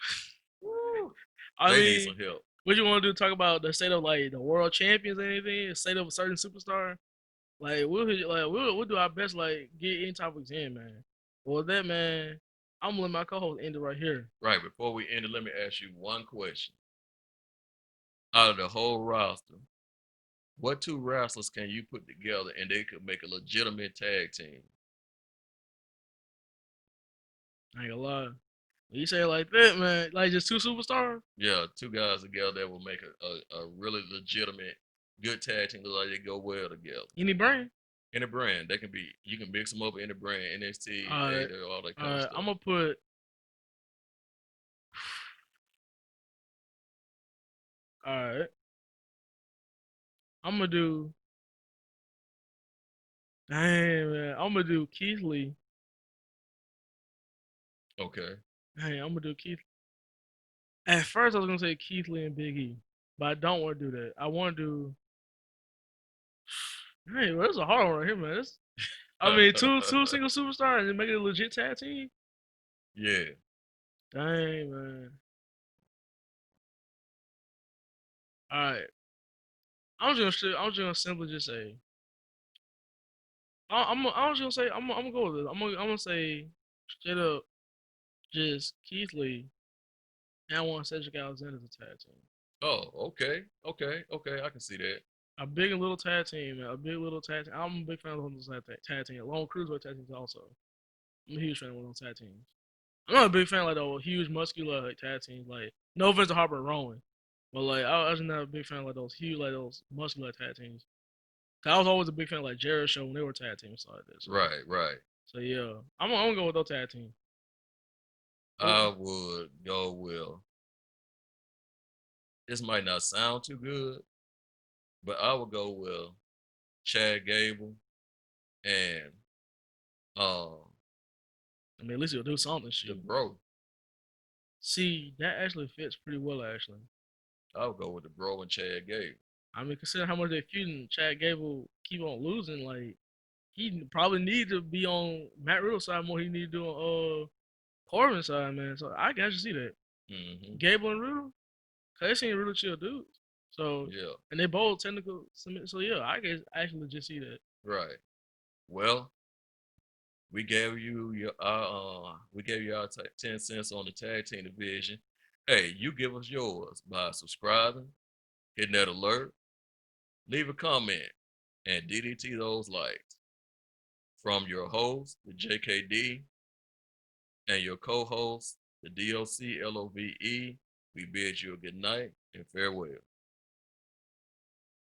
Woo. I They need mean, some help. what you want to do? Talk about the state of like the world champions or anything? The state of a certain superstar? Like we'll do our best. Like get any topics in, man. Well, with that, man, I'm gonna let my co-host end it right here. Right, before we end it, let me ask you one question. Out of the whole roster, what two wrestlers can you put together and they could make a legitimate tag team? I ain't gonna lie. When you say it like that, man, like just two superstars. Yeah, two guys together that will make a really legitimate good tag team look like they go well together. Any brand? In a brand, they can be you can mix them up in a brand, NXT, Alright, AEW, all that kind of alright. stuff. I'm gonna put. Alright, I'm gonna do. Dang man, I'm gonna do Keith Lee. Okay. Hey, I'm gonna do Keith. At first, I was gonna say Keith Lee and Big E, but I don't want to do that. I want to do. Hey, well, that's a hard one right here, man. I mean, two single superstars and make it a legit tag team. Yeah. Dang man. All right, I'm just gonna simply just say. I was gonna say I'm gonna go with this. I'm gonna say straight up just Keith Lee and I want Cedric Alexander as a tag team. Oh, okay. Okay. Okay. I can see that. A big and little tag team, man. A big little tag team. I'm a big fan of those tag team. Long cruiserweight tag teams also. I'm a huge fan of those tag teams. I'm not a big fan of like those huge muscular like tag teams. Like no offense to Harper and Rowan, but like I was not a big fan of like those huge like those muscular tag teams. 'Cause I was always a big fan of like Jared Show when they were tag teams like that. Right. Right. So yeah, I'm gonna go with those tag teams. I would go with. This might not sound too good, but I would go with Chad Gable and um I mean, at least you'll do something. the Shit. bro. See, that actually fits pretty well. Actually, I would go with the bro and Chad Gable. I mean, considering how much they're feuding, Chad Gable keep on losing. Like he probably need to be on Matt Riddle's side more. He need to do on Corbin's side, man. So I can actually see that Hmm. Gable and Riddle, cause they seem really chill dudes. So Yeah. and they both technical submit. So yeah, I can actually just see that. Right. Well, we gave you our 10 cents on the tag team division. Hey, you give us yours by subscribing, hitting that alert, leave a comment, and DDT those likes. From your host, the JKD, and your co-host, the DOC LOVE. We bid you a good night and farewell.